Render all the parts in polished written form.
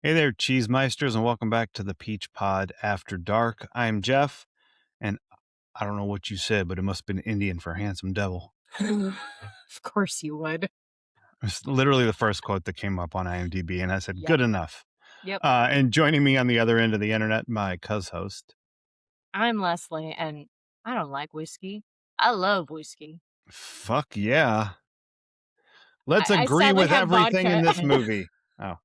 Hey there, Cheesemeisters, and welcome back to the Peach Pod After Dark. I'm Jeff, and I don't know what you said, but it must have been Indian for handsome devil. Of course you would. It's literally the first quote that came up on IMDb, and I said, Yep. good enough. Yep. And joining me on the other end of the internet, my cuz-host. I'm Leslie, and I don't like whiskey. I love whiskey. Fuck yeah. Let's I agree sadly with have everything in vodka. this movie. Oh,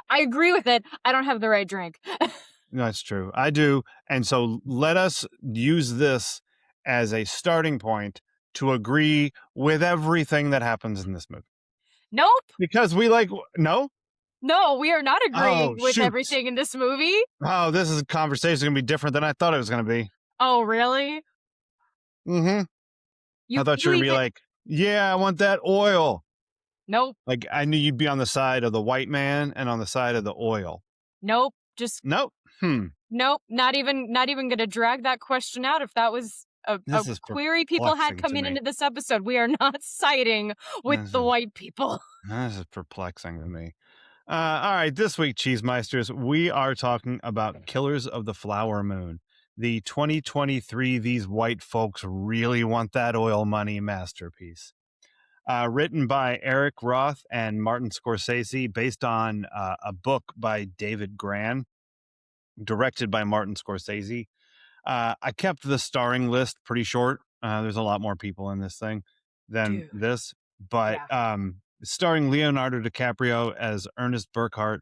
I agree with it. I don't have the right drink. that's true. I do. And so let us use this as a starting point to agree with everything that happens in this movie. Nope. Because we like, no? No, we are not Oh, agreeing with shoot. everything in this movie. Oh, this is a conversation gonna be different than I thought it was gonna be. Oh, really? Mm-hmm. I You thought you you were gonna be even like, yeah, I want that oil. Nope. Like I knew you'd be on the side of the white man and on the side of the oil. Nope. Just Nope. nope. Not even gonna drag that question out if that was a This is query people had perplexing to coming me. into this episode. We are not siding with This the is white people. this is perplexing to me. All right, this week, Cheesemeisters, we are talking about Killers of the Flower Moon, the 2023 These White Folks Really Want That Oil Money masterpiece. Written by Eric Roth and Martin Scorsese, based on a book by David Gran, directed by Martin Scorsese. I kept the starring list pretty short. There's a lot more people in this thing than Dude. this, but Yeah. starring Leonardo DiCaprio as Ernest Burkhart,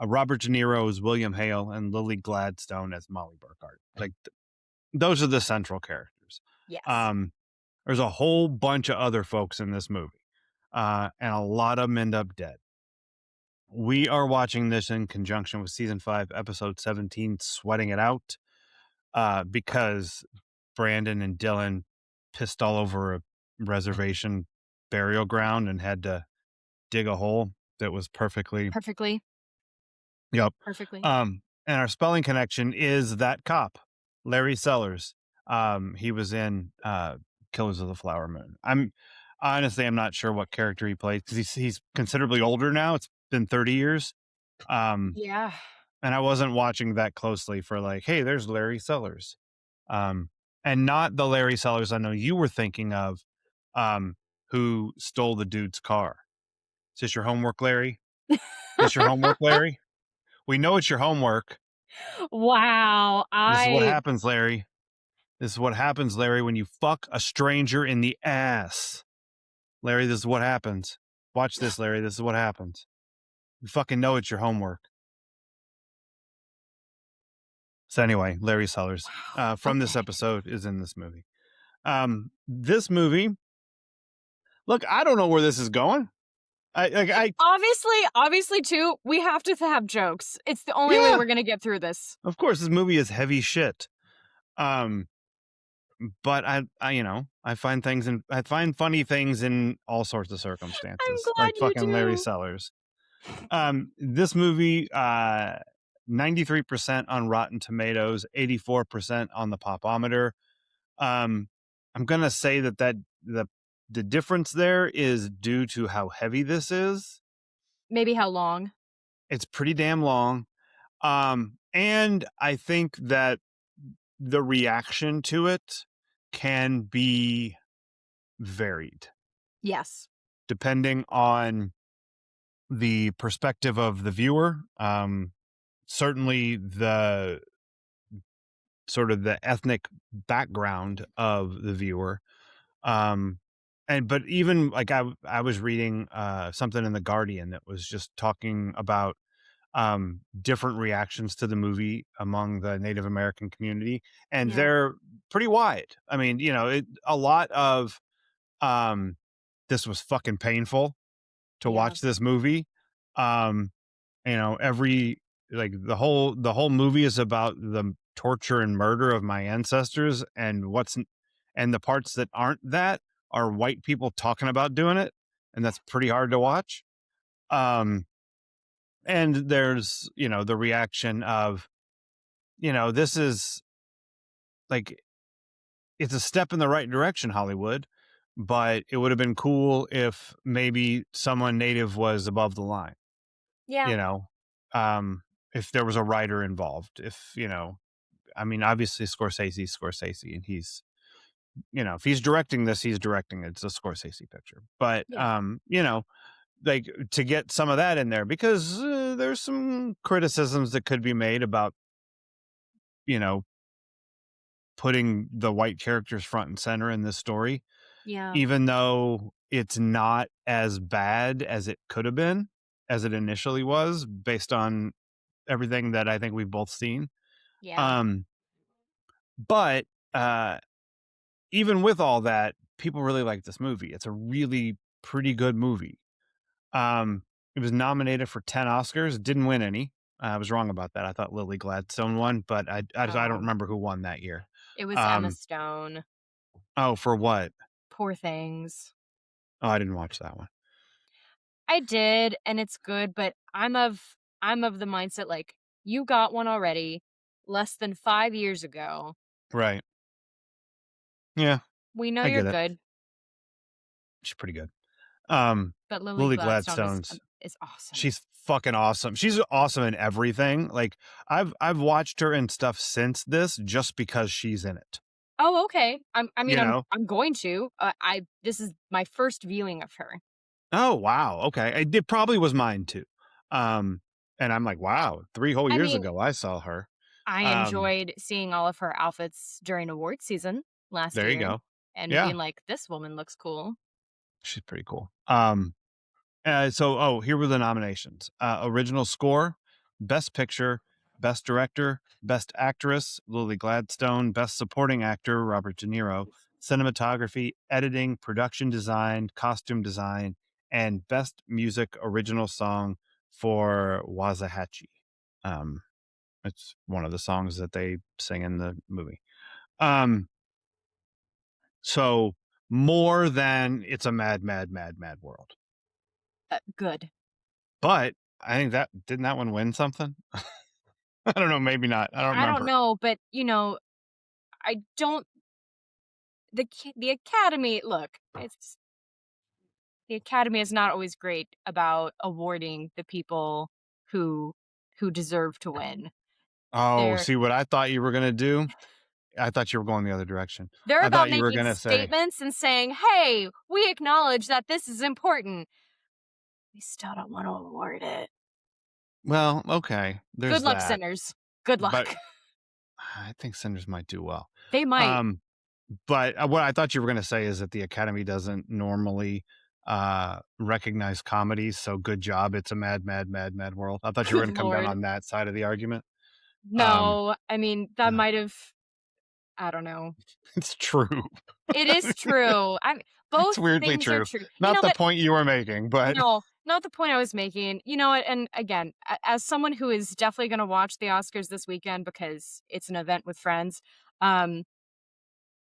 Robert De Niro as William Hale, and Lily Gladstone as Molly Burkhart. Like those are the central characters. Yes. Um, there's a whole bunch of other folks in this movie, and a lot of them end up dead. We are watching this in conjunction with season 5, episode 17, Sweating It Out, because Brandon and Dylan pissed all over a reservation burial ground and had to dig a hole that was perfectly, Perfectly. yep. Perfectly. And our spelling connection is that cop, Larry Sellers. He was in Killers of the Flower Moon. I'm not sure what character he played because he's considerably older now. It's been 30 years. Um, Yeah. and I wasn't watching that closely for like, hey, there's Larry Sellers. Um, and not the Larry Sellers I know you were thinking of, who stole the dude's car. Is this your homework, Larry? Is this your homework, Larry? We know it's your homework. Wow. This is what I happens, Larry. This is what happens, Larry, when you fuck a stranger in the ass. Larry, this is what happens. Watch this, Larry. This is what happens. You fucking know it's your homework. So anyway, Larry Sellers Wow. from this Okay. episode is in this movie. This movie, look, I don't know where this is going. I Obviously too, we have to have jokes. It's the only way yeah, we're gonna get through this. of course, this movie is heavy shit. Um, but I find funny things in all sorts of I'm circumstances, glad like you fucking Larry do. Sellers. This movie, 93% on Rotten Tomatoes, 84% on the Popometer. Um, I'm gonna say that the difference there is due to how heavy this is. Maybe how long? It's pretty damn long. And I think that the reaction to it can be varied Yes. depending on the perspective of the viewer. Certainly the sort of the ethnic background of the viewer. Um, but even like I was reading something in the Guardian that was just talking about different reactions to the movie among the Native American community, and Yeah. they're pretty wide. I mean, a lot of um, this was fucking painful to Yeah. watch this movie. Um, every like the whole movie is about the torture and murder of my ancestors, and the parts that aren't that are white people talking about doing it, and that's pretty hard to watch. Um, and there's the reaction of this is like it's a step in the right direction, Hollywood, but it would have been cool if maybe someone native was above the line, Yeah. you know um, if there was a writer involved. If I mean, obviously Scorsese, and if he's directing this, he's directing it. It's a Scorsese picture. But Yeah. like to get some of that in there because there's some criticisms that could be made about you know putting the white characters front and center in this story, Yeah. even though it's not as bad as it could have been, as it initially was, based on everything that I think we've both seen. Yeah. Um, but uh, even with all that, people really like this movie. It's a really pretty good movie. Um, it was nominated for 10 Oscars, didn't win any. I was wrong about that. I thought Lily Gladstone won, but I don't Oh, remember who won that year. it was Emma Um, Stone. oh, for what? Poor things. Oh, I didn't watch that one. I did, and it's good, but I'm of the mindset like you got one already less than 5 years ago. Right. Yeah, We know I you're get it. good, She's pretty good. Um, but Lily Lily Gladstone is Gladstone's is awesome. she's fucking awesome. She's awesome in everything. Like I've watched her in stuff since this just because she's in it. Oh, okay. I mean, You I'm know? I'm going to. I This is my first viewing of her. Oh, wow. Okay. It probably was mine too. Um, and I'm like, wow, 3 whole I years mean, ago I saw her. I Um, enjoyed seeing all of her outfits during award season last there you year go. and Yeah, being like, "This woman looks cool." she's pretty cool. Here were the nominations. Original score, Best Picture, Best Director, Best Actress, Lily Gladstone, Best Supporting Actor, Robert DeNiro, Cinematography, Editing, Production Design, Costume Design, and Best Music Original Song for Wazahachi. Um, it's one of the songs that they sing in the movie. Um, so more than It's a Mad, Mad, Mad, Mad World. Good. But I think that one win something? I don't know, maybe not. I don't I don't remember. know, but I don't the Academy, look, it's the Academy is not always great about awarding the people who who deserve to win. Oh, They're see what I thought you were gonna do? I thought you were going the other direction. they're I about thought you were making gonna say, statements and saying, "Hey, we acknowledge that this is important." We still don't want to award it. well, okay, Good there's luck, that, sinners. Good but luck. I think Cinders might do well. They might. Um, but what I thought you were gonna say is that the Academy doesn't normally recognize comedies, so good job, It's a Mad, Mad, Mad, Mad World. I thought you were Good gonna come down lord. on that side of the argument. Um, No, I mean, that uh, might have I don't know. it's true. It is true. It's Both weirdly things are true. true. You Not know the what? point you were making, but No, not the point I was making. You know what? And again, as someone who is definitely going to watch the Oscars this weekend because it's an event with friends, um,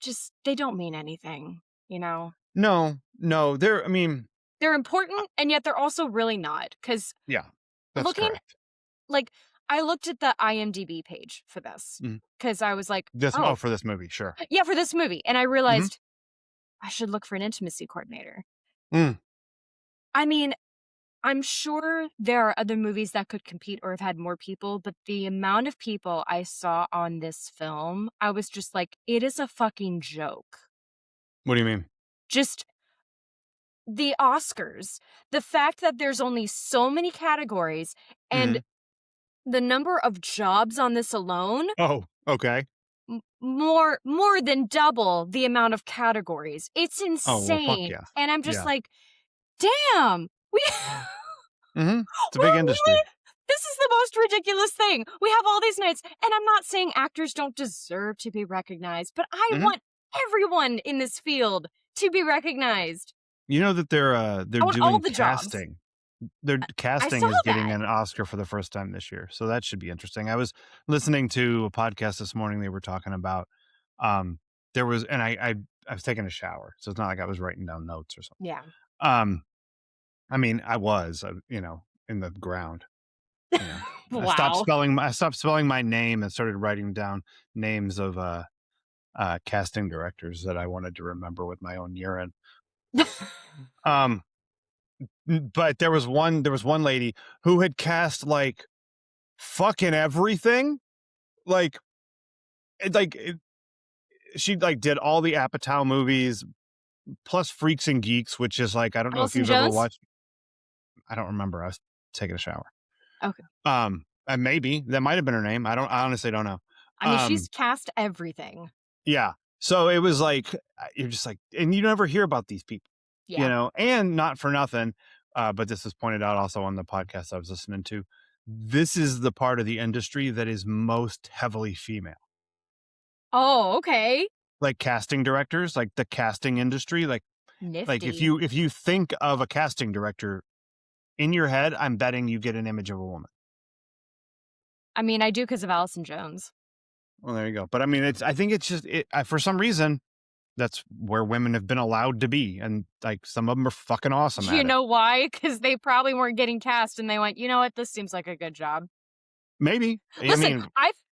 just they don't mean anything. You know, no, I mean, they're uh, important, and yet they're also really not. Because yeah, that's looking correct. like I looked at the IMDb page for this Mhm. because I was like, This oh for this movie, sure. yeah, for this movie, and I Mhm. realized I should look for an intimacy coordinator. Mm. I mean, I'm sure there are other movies that could compete or have had more people, but the amount of people I saw on this film, I was just like, it is a fucking joke. What do you mean? Just the Oscars, the fact that there's only so many categories and Mhm. the number of jobs on this alone, Oh, okay. more than double the amount of categories. It's Oh, well, fuck insane. yeah. And I'm just Yeah. like, damn, we Mhm. It's a big we're industry. really this is the most ridiculous thing. We have all these nights, and I'm not saying actors don't deserve to be recognized, but I Mhm. want everyone in this field to be recognized. You know that they're I want all doing the jobs. casting. Their I casting saw is getting that. an Oscar for the first time this year, so that should be interesting. I was listening to a podcast this morning, they were talking about, um, there was and I was taking a shower, so it's not like I was writing down notes or something. Yeah. Um, I mean, I was, in the ground, you know. Wow. I stopped spelling my name and started writing down names of, casting directors that I wanted to remember with my own urine. Um, but there was one lady who had cast, like fucking everything. Like, she like did all the Apatow movies plus Freaks and Geeks, which is like, I don't know if Allison you've ever Jones? watched. I don't remember. I was taking a shower. Okay. And maybe that might have been her name. I honestly don't know. I mean, she's cast everything. Yeah. So it was like, you're just like, and you never hear about these people, Yeah. and not for nothing. But this was pointed out also on the podcast I was listening to. This is the part of the industry that is most heavily female, Oh, okay. like casting directors, like the casting industry. Like if Nifty. you think of a casting director in your head, I'm betting you get an image of a woman. I mean, I do because of Allison Jones. Well, there you go. But I mean, I think it's just for some reason that's where women have been allowed to be, and like some of them are fucking awesome You at it. know why? Because they probably weren't getting cast, and they went, you know what? This seems like a good job. Maybe. I Listen, mean,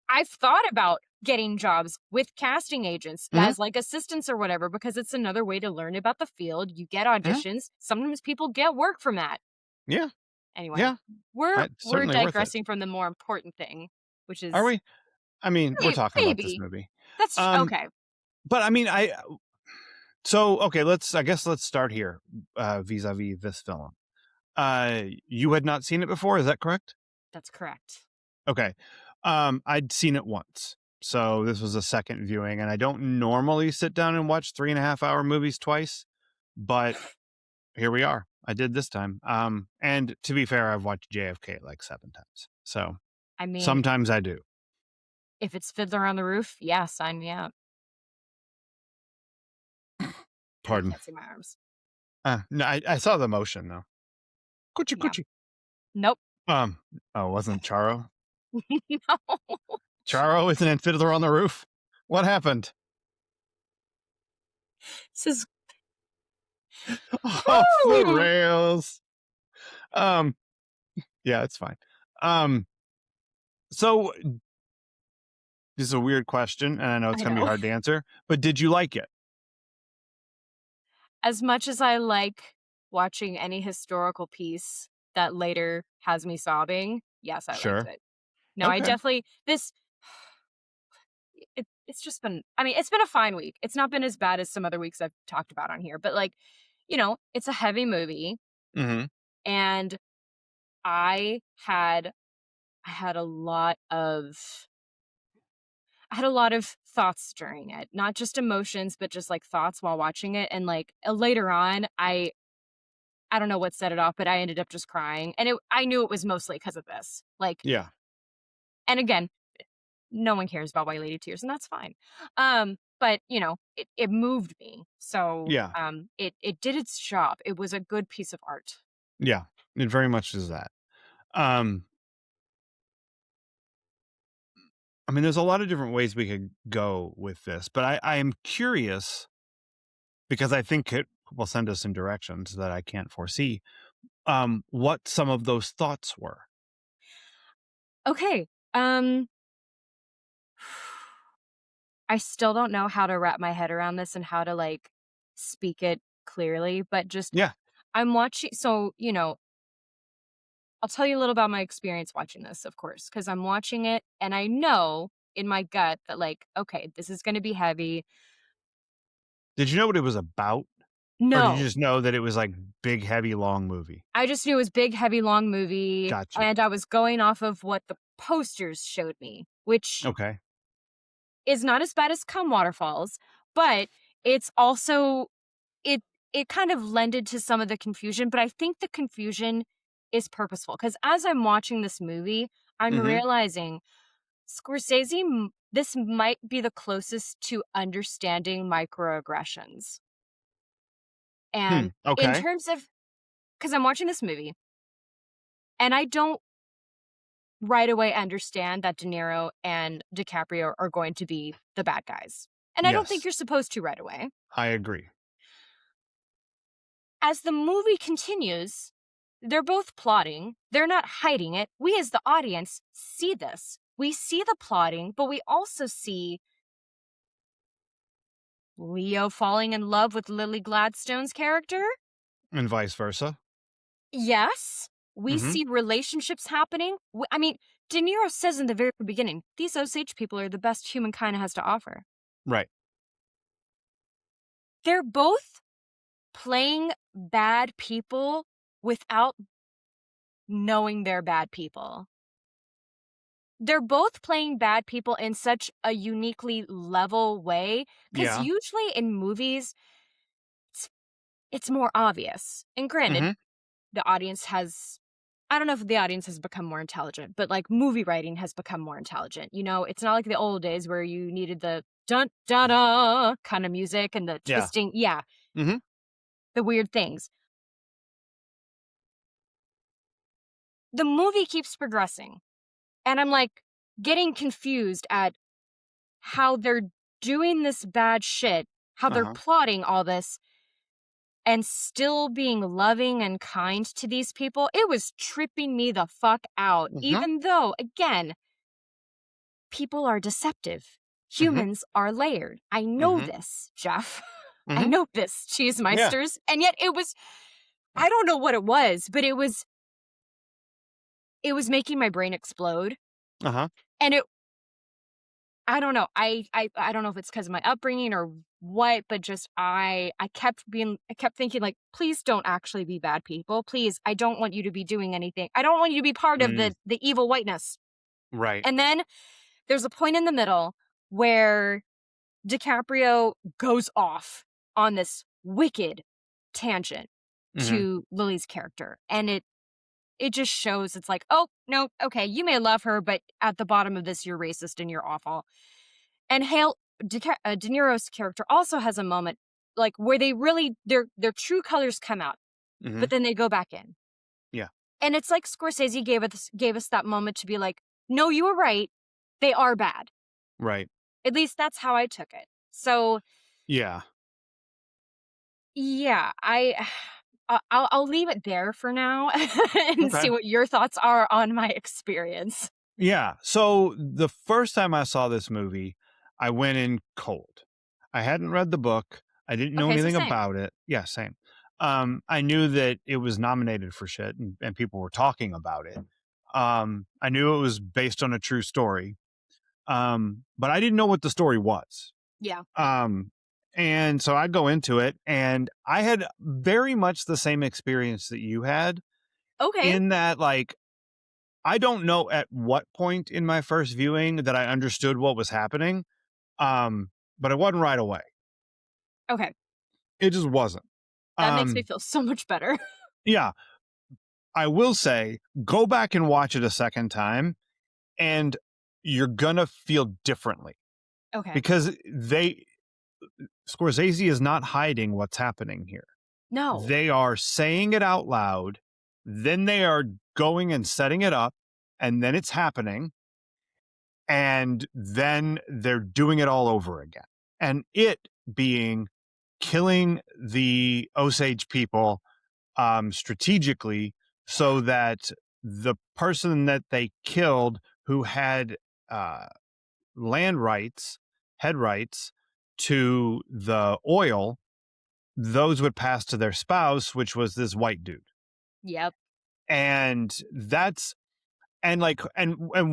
I've thought about getting jobs with casting agents mhm, as like assistants or whatever because it's another way to learn about the field. You get mhm, auditions. Sometimes people get work from that. yeah, Anyway, yeah, we're certainly worth it. digressing from the more important thing, which Are is we? I mean, we're talking about this maybe movie. that's Um, okay. but I mean, okay, I guess let's start here, vis-a-vis this film. You had not seen it before, is that correct? That's correct. Okay. I'd seen it once. So this was a second viewing, and I don't normally sit down and watch 3.5 hour movies twice, but here we are. I did this time. And to be fair, I've watched JFK like 7 times. So I mean, sometimes I do. if it's Fiddler on the Roof, yeah, sign me up. And I Pardon. can't see my arms. No, I saw the motion though. Coochie Yeah. coochie. Nope. Um, oh, wasn't Charo? No. Charo isn't in Fiddler on the Roof. What happened? This is Off the woo! rails. Um, yeah, it's fine. So this is a weird question, and I know it's I going to be know. hard to answer, but did you like it? As much as I like watching any historical piece that later has me sobbing, yes, I liked Sure. it. No, I Okay. definitely this it's just been I mean, it's been a fine week. It's not been as bad as some other weeks I've talked about on here, but like, it's a heavy movie Mm-hmm. and I had I had a lot of I had a lot of thoughts during it. Not just emotions, but just like thoughts while watching it and like later on I don't know what set it off, but I ended up just crying. And I knew it was mostly because of this. Like, Yeah. and again, no one cares about White Lady Tears, and that's fine. But it moved me. So Yeah. it did its job. It was a good piece of art. Yeah. It very much is that. Um, I mean, there's a lot of different ways we could go with this, but I am curious because I think it will send us in directions that I can't foresee. What some of those thoughts were. Okay. I still don't know how to wrap my head around this and how to like speak it clearly, but just Yeah. I'm watching so, I'll tell you a little about my experience watching this, of course, because I'm watching it and I know in my gut that like, okay, this is gonna be heavy. Did you know what it was about? Or did you No. just know that it was like big, heavy, long movie? I just knew it was big, heavy, long movie, Gotcha. and I was going off of what the posters showed me, which Okay. is not as bad as Come Waterfalls, but it's also it it kind of lended to some of the confusion, but I think the confusion is purposeful because as I'm watching this movie, I'm Mm-hmm. realizing Scorsese, this might be the closest to understanding microaggressions. And in Okay. terms of, because I'm watching this movie and I don't right away understand that DeNiro and DiCaprio are going to be the bad guys. And I don't think Yes, you're supposed to right away. I agree. As the movie continues, they're both plotting. They're not hiding it. We, as the audience, see this. We see the plotting, but we also see Leo falling in love with Lily Gladstone's character. And vice versa. Yes. We Mm-hmm. see relationships happening. I mean, De Niro says in the very beginning, these Osage people are the best humankind has to offer. Right. They're both playing bad people without knowing they're bad people. They're both playing bad people in such a uniquely level way, because Yeah. usually in movies, it's more obvious. And granted, Mm-hmm. the audience has I don't know if the audience has become more intelligent, but, like, movie writing has become more intelligent, It's not like the old days where you needed the dun da da kinda music and the Yeah. twisting yeah, Mm-hmm. the weird things. The movie keeps progressing, and I'm, like, getting confused at how they're doing this bad shit, how they're Uh-huh. plotting all this, and still being loving and kind to these people. It was tripping me the fuck out, Mm-hmm. even though, again, people are deceptive. Mm-hmm. Humans are layered. I know Mm-hmm. this, Jeff. I Mm-hmm. know this, Yeah. Cheesemeisters. And yet I don't know what it was, but it was making my brain explode. Uh-huh. And I don't know. I don't know if it's because of my upbringing or what, but just I kept thinking, like, please don't actually be bad people. Please, I don't want you to be doing anything. I don't want you to be part of Mm. the evil whiteness. Right. And then there's a point in the middle where DiCaprio goes off on this wicked tangent Mm-hmm. to Lily's character. And it just shows it's like, oh, no, okay, you may love her, but at the bottom of this, you're racist and you're awful. And De Niro's character also has a moment like where they really their true colors come out, Mm-hmm. but then they go back in. Yeah. And it's like Scorsese gave us that moment to be like, no, you were right. They are bad. Right. At least that's how I took it. So Yeah. yeah, I'll leave it there for now and Okay. see what your thoughts are on my experience. Yeah. So the first time I saw this movie, I went in cold. I hadn't read the book. I didn't know Okay, so anything same. about it. Yeah, same. I knew that it was nominated for shit and people were talking about it. I knew it was based on a true story. But I didn't know what the story was. Yeah. Um, and so I'd go into it and I had very much the same experience that you had Okay. in that, like, I don't know at what point in my first viewing that I understood what was happening. But it wasn't right away. Okay. It just wasn't. That makes me Um, feel so much better. yeah, I will say go back and watch it a second time and you're gonna feel differently Okay. because Scorsese is not hiding what's happening here. No. They are saying it out loud, then they are going and setting it up, and then it's happening, and then they're doing it all over again. And it being killing the Osage people strategically so that the person that they killed who had uh, land rights, head rights to the oil, those would pass to their spouse, which was this white dude. Yep. And that's and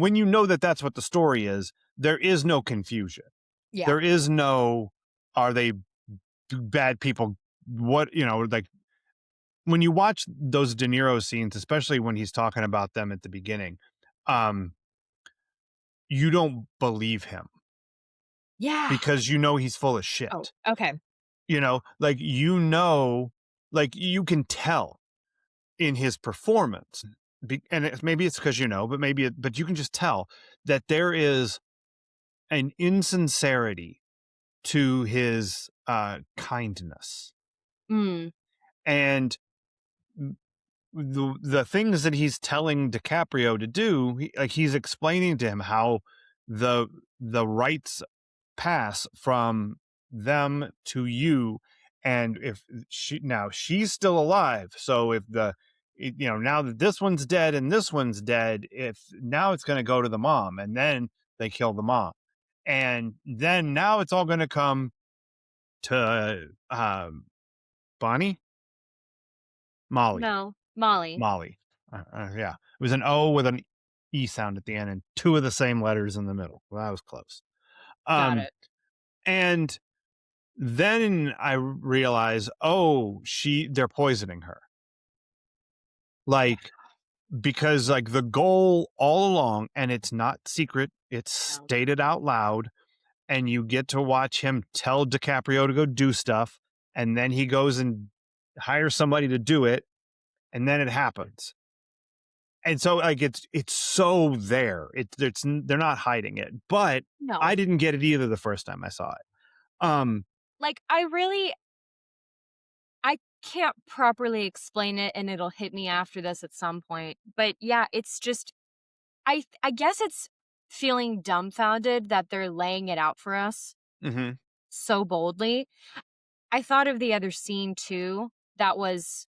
when you know that that's what the story is, there is no confusion. Yeah. There is no are they bad people? What like when you watch those De Niro scenes, especially when he's talking about them at the beginning, um, you don't believe him Yeah. because you know he's full of Oh, shit. okay. Like like you can tell in his performance. And maybe it's because but but you can just tell that there is an insincerity to his kindness Mm. and the things that he's telling DiCaprio to do. He's explaining to him how the rights pass from them to you, and if she's still alive, so if now that this one's dead and this one's dead, if now it's going to go to the mom, and then they kill the mom, and then now it's all going to come to Bonnie, Molly, No. Molly. Molly. Yeah, it was an O with an E sound at the end and two of the same letters in the middle. Well, that was close. Got Um, it. and then I realize, oh, they're poisoning her. Yeah. Like, because like the goal all along, and it's not secret, it's No. stated out loud, and you get to watch him tell DiCaprio to go do stuff, and then he goes and hires somebody to do it, and then it happens. And so like it's so there. They're not hiding it. But I No. didn't get it either the first time I saw it. Um Like, I can't properly explain it, and it'll hit me after this at some point. But yeah, it's just I guess it's feeling dumbfounded that they're laying it out for us mhm, so boldly. I thought of the other scene too. That was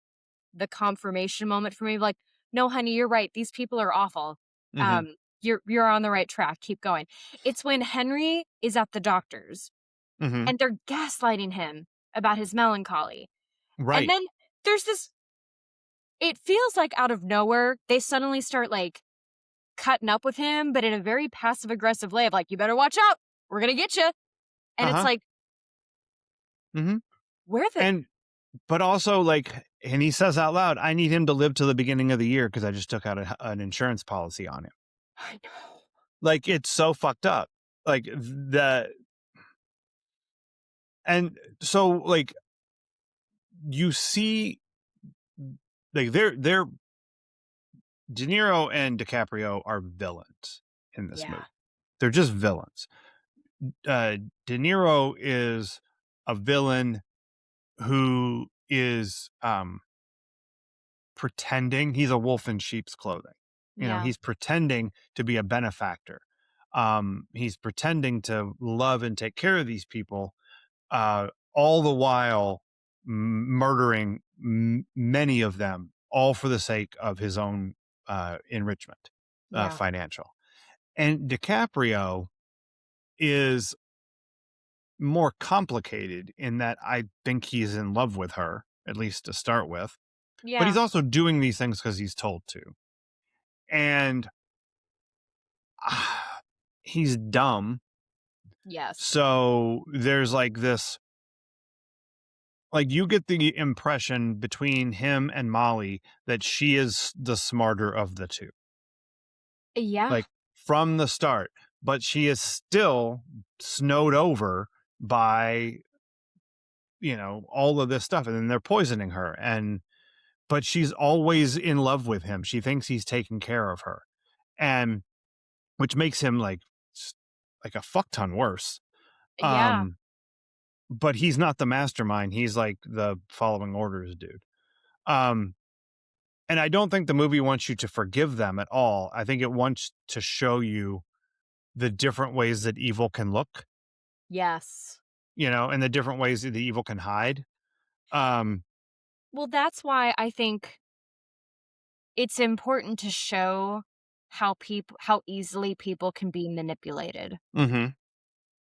the confirmation moment for me. Like, no, honey, you're right. These people are awful. mhm, You're on the right track. Keep going. It's when Henry is at the doctor's mhm. and they're gaslighting him about his melancholy. And Right. then there's this it feels like out of nowhere, they suddenly start like cutting up with him, but in a very passive aggressive way of like, you better watch out. We're gonna get you. And it's Uh-huh. like, Mhm. where the And but also like and he says out loud, I need him to live to the beginning of the year because I just took out an insurance policy on him. I know. Like it's so fucked up. Like the and so like you see like they're De Niro and DiCaprio are villains in this Yeah. movie. They're just villains. De Niro is a villain who is pretending he's a wolf in sheep's clothing. You know, Yeah. he's pretending to be a benefactor. He's pretending to love and take care of these people, all the while murdering many of them, all for the sake of his own enrichment, Yeah. financial. And DiCaprio is more complicated in that I think he's in love with her, at least to start with, but he's Yeah. also doing these things because he's told to. And he's dumb. Yes. So there's like this, like you get the impression between him and Molly that she is the smarter of the two, Yeah. like from the start, but she is still snowed over by, all of this stuff. And then they're poisoning her. But she's always in love with him. She thinks he's taking care of her. And which makes him like a fuck ton worse. Yeah. Um, but he's not the mastermind. He's like the following orders dude. Um, and I don't think the movie wants you to forgive them at all. I think it wants to show you the different ways that evil can look, Yes. and the different ways that the evil can hide. Um, Well, that's why I think it's important to show how easily people can be manipulated. mhm,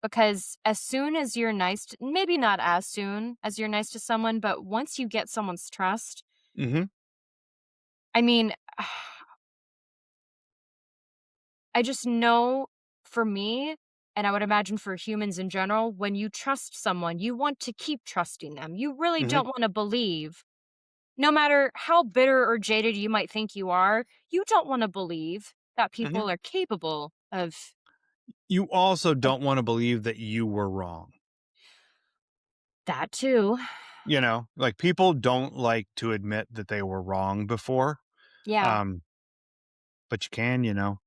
Because as soon as you're nice to, maybe not as soon as you're nice to someone, but once you get someone's trust, mhm, I mean, I just know for me, and I would imagine for humans in general, when you trust someone, you want to keep trusting them. You really mhm, don't want to believe, no matter how bitter or jaded you might think you are, you don't want to believe that mhm. people are capable You also of don't want to believe that you were wrong. that too. Like people don't like to admit that they were wrong before. Yeah. Um, but you can. I'm just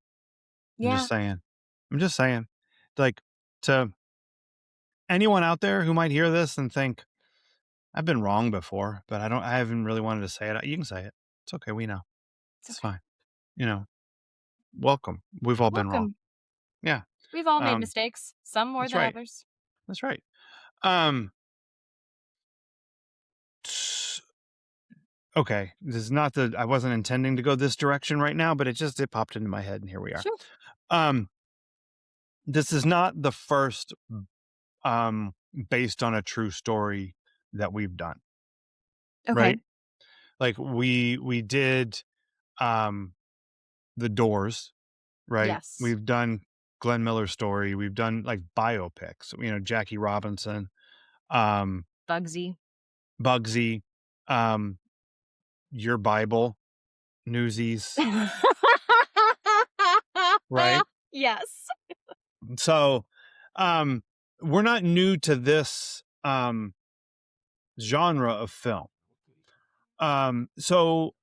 Yeah. saying. I'm just saying. Like to anyone out there who might hear this and think, I've been wrong before, but I haven't really wanted to say it. You can say it. It's okay. We know. It's It's okay. fine. You know, welcome. We've all been wrong. Welcome. Yeah. We've all made Um, mistakes, some more that's than right. others. That's right. Um, s- okay. This is not I wasn't intending to go this direction right now, but it popped into my head and here we are. Sure. Um, this is not the first, um, based on a true story that we've done, Okay. right? Like we did, um, The Doors. right? Yes. We've done Glenn Miller's story. We've done like biopics, Jackie Robinson, um, Bugsy. Bugsy, um, Your Bible, Newsies, right? Yes. So, um, we're not new to this genre of film. So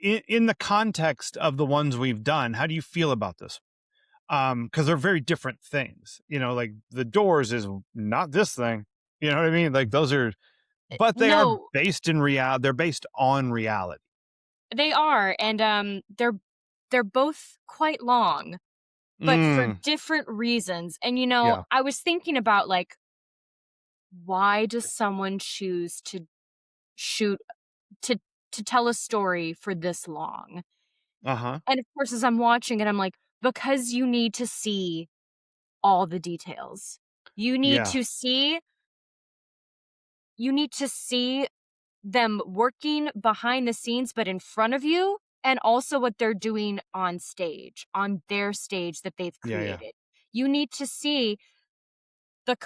in the context of the ones we've done, how do you feel about this? Because they're very different things. Like The Doors is not this thing. You know what I mean? Like those are, but they are No, based in reality. They're based on reality. they are, and they're both quite long, but for Mm, different reasons. And yeah. I was thinking about like, why does someone choose to shoot to tell a story for this long? Uh huh. And of course, as I'm watching it, I'm like, because you need to see all the details. You need Yeah. to see you need to see them working behind the scenes but in front of you, and also what they're doing on their stage that they've Yeah. Yeah. created. You need to see the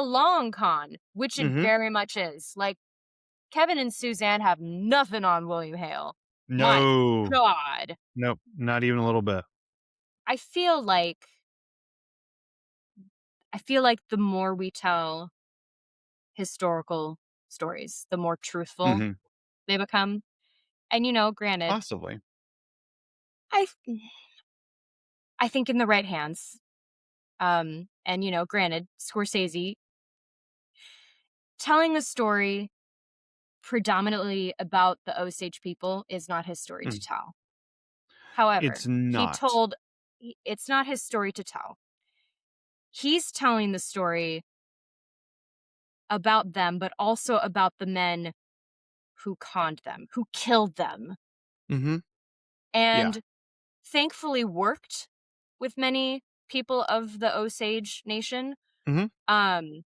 long con, which it Mm-hmm. very much is. Like, Kevin and Suzanne have nothing on William Hale. My No. God. Nope. Not even a little bit. I feel like the more we tell historical stories, the more truthful Mm-hmm. they become. And granted, Possibly. I I think in the right hands. And granted, Scorsese telling the story predominantly about the Osage people is not his story to Mm. tell. However, It's not. it's not his story to tell. He's telling the story about them, but also about the men who conned them, who killed them, Mm-hmm. Yeah. and thankfully worked with many people of the Osage Nation. Mm-hmm. Um,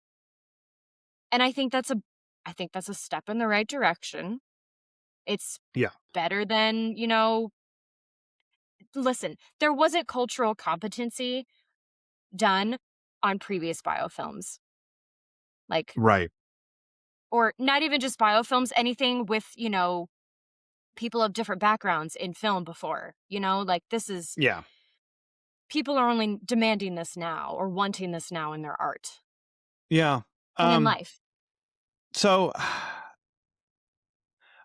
and I think that's a step in the right direction. It's Yeah. better than, listen, there wasn't cultural competency done on previous biofilms. Like, Right. or not even just biofilms, anything with, people of different backgrounds in film before. Like, this is Yeah. people are only demanding this now or wanting this now in their art Yeah. and in Um, life. so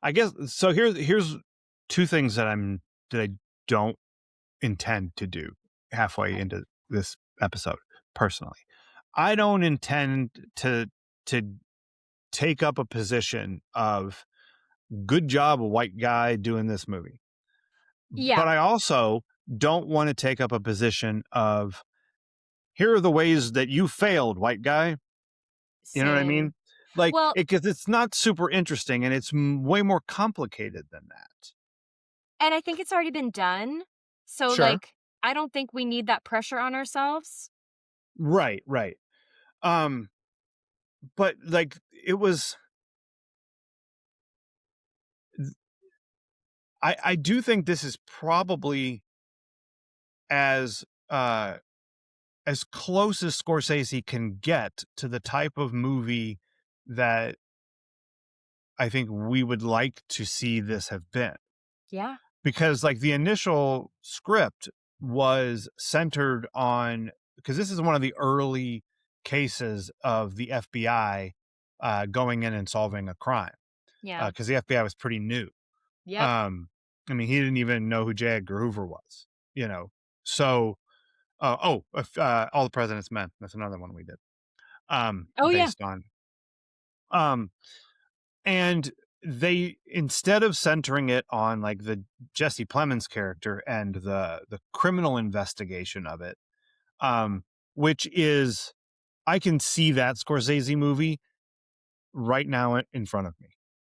I guess so here's two things that I don't intend to do halfway Okay. into this episode personally. I don't intend to take up a position of good job white guy doing this movie. Yeah, But I also don't want to take up a position of here are the ways that you failed white guy. You know what I same. mean? Like Well, it cuz it's not super interesting and it's way more complicated than that. and I think it's already been done. So, Sure. like, I don't think we need that pressure on ourselves. Right, right. Um, but like it was I do think this is probably as uh as close as Scorsese can get to the type of movie that I think we would like to see this have been. Yeah. Because like the initial script was centered on because this is one of the early cases of the FBI going in and solving a crime Yeah. because the FBI was pretty new. Yep. I mean, he didn't even know who J. Edgar Hoover was, you know. So, All the President's Men. That's another one we did. Oh, yeah. Based on, um, and they instead of centering it on like the Jesse Plemons character and the criminal investigation of it, um, which is I can see that Scorsese movie right now in front of me.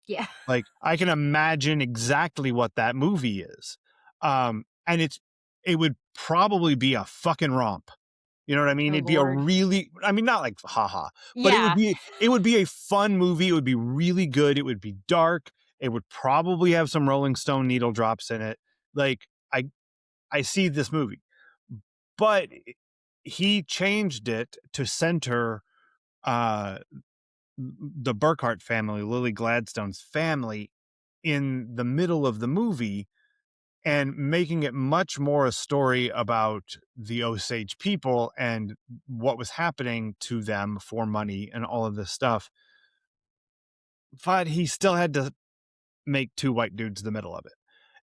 Yeah. Like I can imagine exactly what that movie is. And it would probably be a fucking romp. You know what I mean? Oh, It'd be a Lord. really I mean not like haha, but Yeah. it would be a fun movie. It would be really good. It would be dark. It would probably have some Rolling Stone needle drops in it. Like I I see this movie. But he changed it to center uh the Burkhart family, Lily Gladstone's family, in the middle of the movie, and making it much more a story about the Osage people and what was happening to them for money and all of this stuff. But he still had to make two white dudes the middle of it.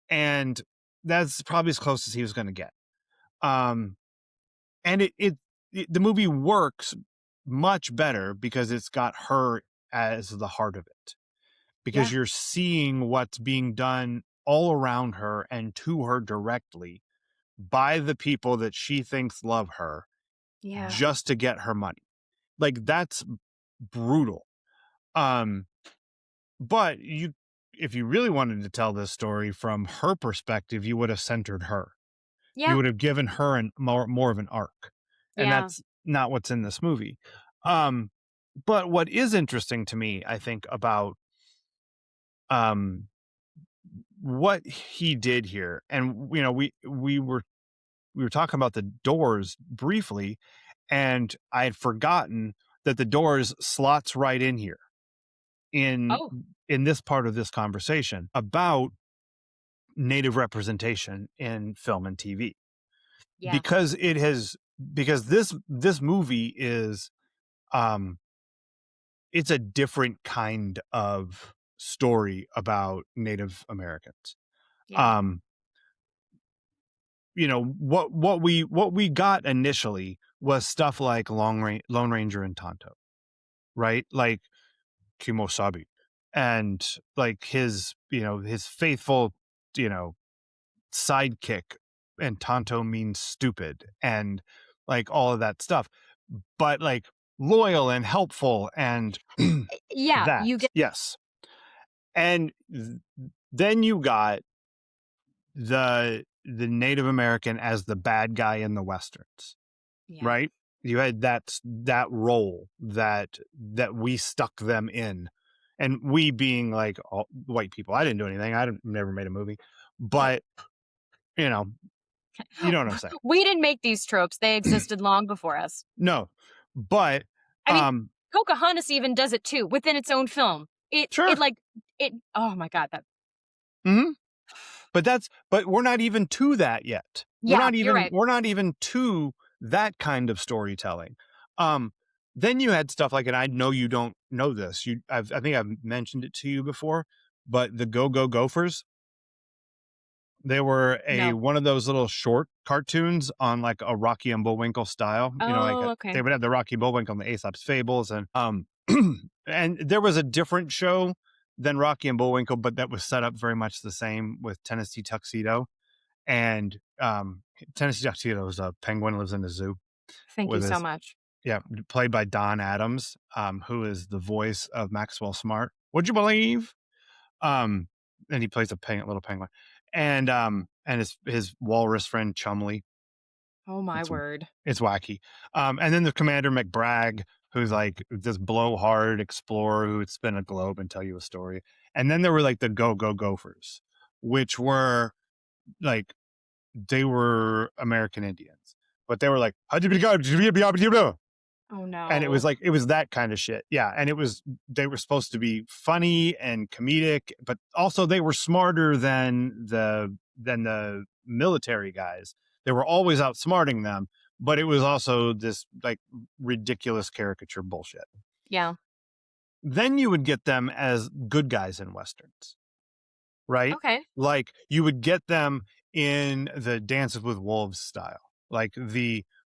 And that's probably as close as he was going to get. Um, and the movie works much better because it's got her as the heart of it, because Yeah. you're seeing what's being done all around her and to her directly by the people that she thinks love her Yeah. just to get her money. Like, that's brutal. Um, but if you really wanted to tell this story from her perspective, you would have centered her. You Yeah. would have given her more of an arc. And Yeah. that's not what's in this movie. Um, but what is interesting to me, I think, about um what he did here, and we were talking about the Doors briefly, and I had forgotten that the Doors slots right in here in Oh, in this part of this conversation about native representation in film and TV, yeah. because this movie is um it's a different kind of story about Native Americans. Yeah. um what we got initially was stuff like Lone Ranger and Tonto, right? Like Kimosabi, and like his faithful, you know, sidekick, and Tonto means stupid, and like all of that stuff, but like loyal and helpful and Yeah. that, You get. yes. And then you got the Native American as the bad guy in the westerns, Yeah. right? You had that role that we stuck them in, and we being like all white people. I didn't do anything. Never made a movie, but you know, you know what I'm saying. We didn't make these tropes. They existed long before us. No, but I mean, Pocahontas even does it too within its own film. It sure. like it. Oh my god, that. Hmm. But we're not even to that yet. Yeah, you're right. We're not even to that kind of storytelling. Um, then you had stuff like, and I know you don't know this. I think I've mentioned it to you before, but the Go Go Gophers, they were a No. one of those little short cartoons on like a Rocky and Bullwinkle style. Oh, They okay. would have the Rocky Bullwinkle and the Aesop's Fables, and and there was a different show than Rocky and Bullwinkle, but that was set up very much the same with Tennessee Tuxedo. And Tennessee Tuxedo is a penguin, lives in the zoo Thank you with so his, much. yeah, played by Don Adams, who is the voice of Maxwell Smart. Would you believe? Um, and he plays a little penguin, and his walrus friend Chumley. Oh my It's word. it's wacky. And then the Commander McBragg, who's like this blowhard explorer who would spin a globe and tell you a story. And then there were like the Go Go Gophers, which were like they were American Indians, but they were like, Oh and it was no. like, it was that kind of shit. Yeah. And they were supposed to be funny and comedic, but also they were smarter than the military guys. They were always outsmarting them, but it was also this like ridiculous caricature bullshit. Yeah. Then you would get them as good guys in Westerns, right? Okay. Like you would get them in the Dances with Wolves style, like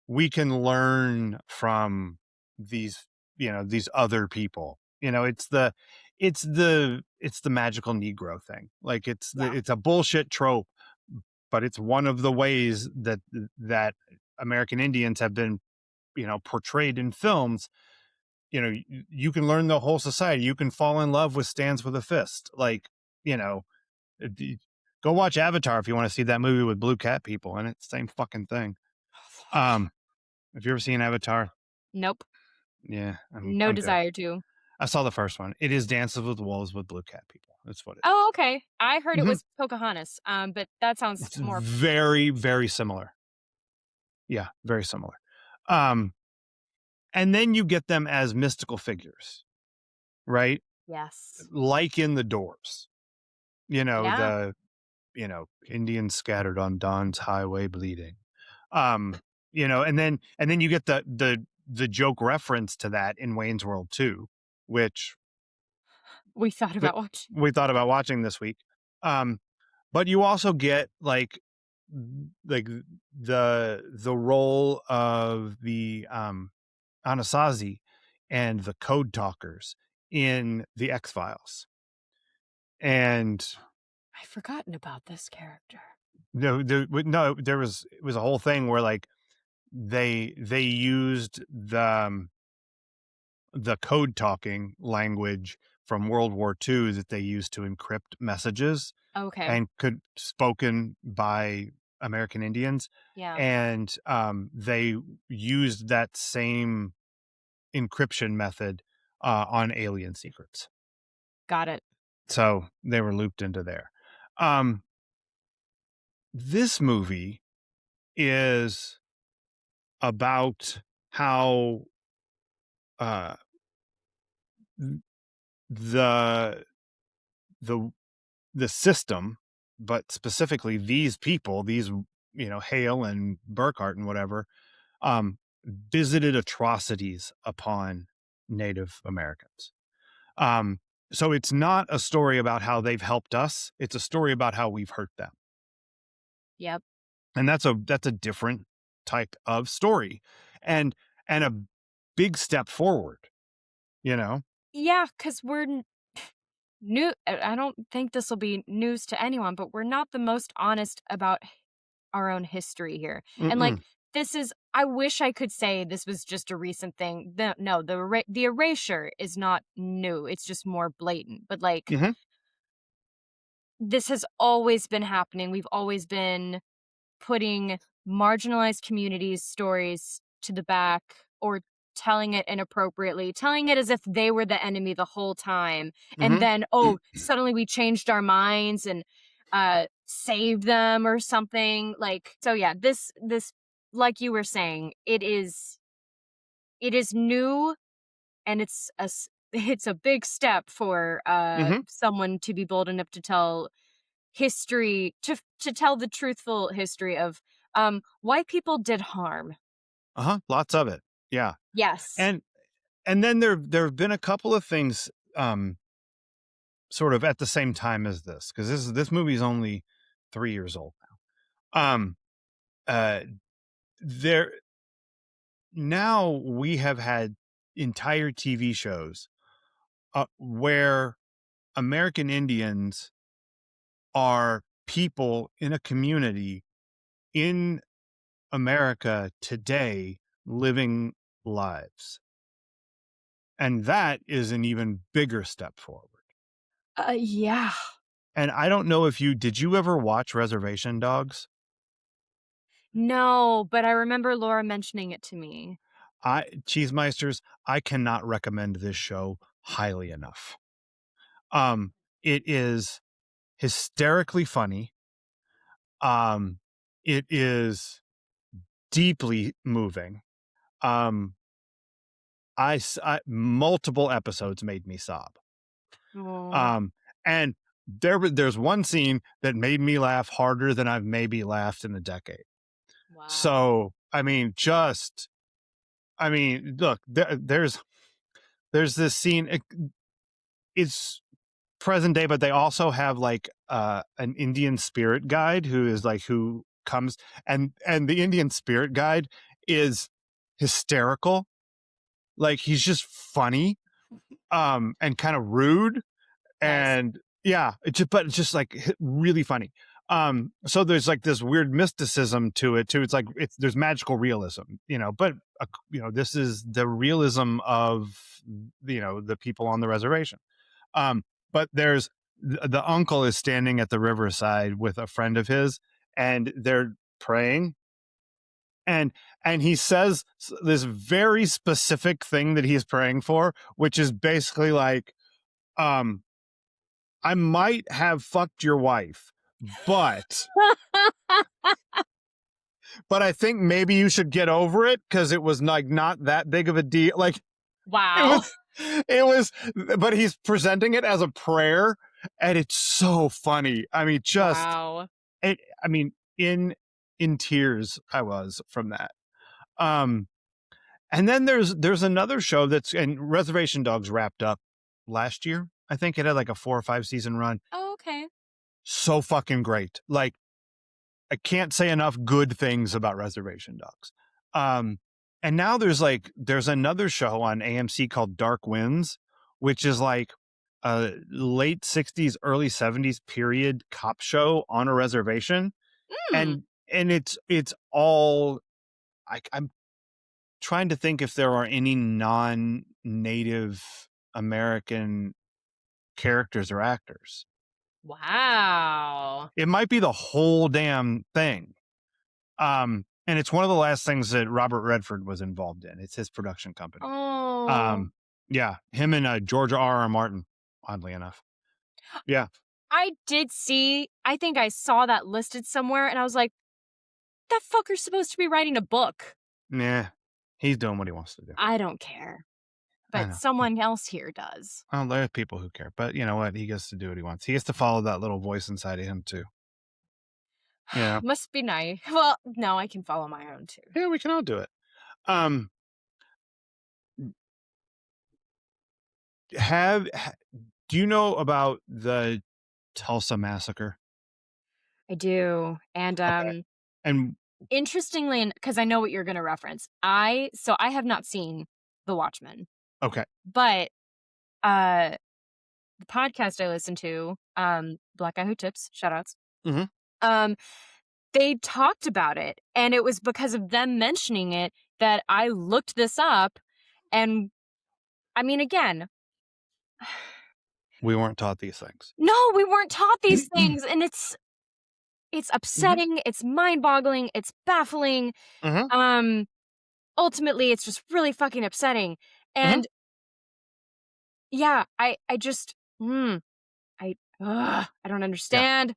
we can learn from these, these other people. It's the magical Negro thing. Like Yeah. it's a bullshit trope, but it's one of the ways that American Indians have been, portrayed in films. You can learn the whole society. You can fall in love with Stands with a Fist. Like, you know, d- go watch Avatar if you want to see that movie with blue cat people in it. Same fucking thing. Oh, Lord. Have you ever seen Avatar? Nope. Yeah, No I'm good. desire to. I saw the first one. It is Dances with Wolves with blue cat people. That's what it Oh, is. okay. I heard it Mhm. was Pocahontas, but that sounds It's more. very, very similar. Yeah, very similar. Um, and then you get them as mystical figures, right? Yes. Like in the Doors, Yeah. the Indians scattered on Dawn's highway bleeding. Um, and then you get the joke reference to that in Wayne's World 2, which We thought we, about watching. we thought about watching this week. Um, but you also get like the role of the Anasazi and the code talkers in the X-Files. And I've forgotten about this character. no, there was it was a whole thing where like they used the code talking language from World War II that they used to encrypt messages Okay. and could spoken by American Indians, Yeah. and they used that same encryption method on alien secrets. Got it. So they were looped into there. Um, this movie is about how uh, the the the system, but specifically these people, these Hale and Burkhart and whatever, um, visited atrocities upon Native Americans. Um, so it's not a story about how they've helped us; it's a story about how we've hurt them, Yep. and that's a different type of story, and a big step forward. You know. Yeah, because new. I don't think this will be news to anyone, but we're not the most honest about our own history here. And like Mm-mm. this is I wish I could say this was just a recent thing. No, the erasure is not new. It's just more blatant. But like Mm-hmm. this has always been happening. We've always been putting marginalized communities' stories to the back or telling it inappropriately, telling it as if they were the enemy the whole time. And Mm-hmm. then, oh, suddenly we changed our minds and saved them or something. Like, so yeah, this like you were saying, it is new and it's a big step for Mm-hmm. someone to be bold enough to tell history to tell the truthful history of white people did harm. Uh-huh. Lots of it. Yeah. Yes. And then there have been a couple of things sort of at the same time as this, because this movie is only 3 years old now. Uh there Now we have had entire TV shows where American Indians are people in a community in America today living lives. And that is an even bigger step forward. Yeah. And I don't know if did you ever watch Reservation Dogs? No, but I remember Laura mentioning it to me. Cheesemeisters, I cannot recommend this show highly enough. Um, it is hysterically funny. It is deeply moving. Um, multiple episodes made me sob. Oh, Um, and there's one scene that made me laugh harder than I've maybe laughed in a decade. wow. So, look, there's this scene. It's present day, but they also have like an Indian spirit guide who comes, and the Indian spirit guide is hysterical. Like he's just funny, and kind of rude, Nice. and yeah, but it's just like really funny. So there's like this weird mysticism to it too. It's like there's magical realism, but this is the realism of the people on the reservation. Um, but the uncle is standing at the riverside with a friend of his, and they're praying, and he says this very specific thing that he's praying for, which is basically like, um, I might have fucked your wife, but I think maybe you should get over it because it was like not that big of a deal. Like it Wow. was, it was, but he's presenting it as a prayer, and it's so funny. I mean, just Wow. it. I mean, in tears I was from that. Um, and then there's another show that's and Reservation Dogs wrapped up last year. I think it had like a 4 or 5 season run. Oh, okay. So fucking great. Like I can't say enough good things about Reservation Dogs. Um, and now there's another show on AMC called Dark Winds, which is like a late 60s, early 70s period cop show on a reservation. Hmm. And it's all I'm trying to think if there are any non-native American characters or actors. Wow. It might be the whole damn thing. And it's one of the last things that Robert Redford was involved in. It's his production company. Oh. Um, yeah, him and Georgia R. R. Martin, oddly enough. Yeah, I did see, I think I saw that listed somewhere, and I was like, that fucker's supposed to be writing a book. nah, he's doing what he wants to do. I don't care. I But know. someone else here does. Well, there are people who care, but you know what? He gets to do what he wants. He gets to follow that little voice inside of him too. Yeah, Must be nice. Well, no, I can follow my own too. yeah, we can all do it. Um, do you know about the Tulsa massacre? I do. And Okay, and interestingly, because I know what you're going to reference, I have not seen The Watchmen, okay, but uh, the podcast I listen to, Black Guy Who Tips, shout outs, hmm um, they talked about it. And it was because of them mentioning it that I looked this up. And I mean, again, we weren't taught these things. no, we weren't taught these things. And it's hmm upsetting, it's mind-boggling, it's baffling. hmm Um, ultimately, it's just really fucking upsetting. hmm And yeah, I just, I don't Yeah, understand.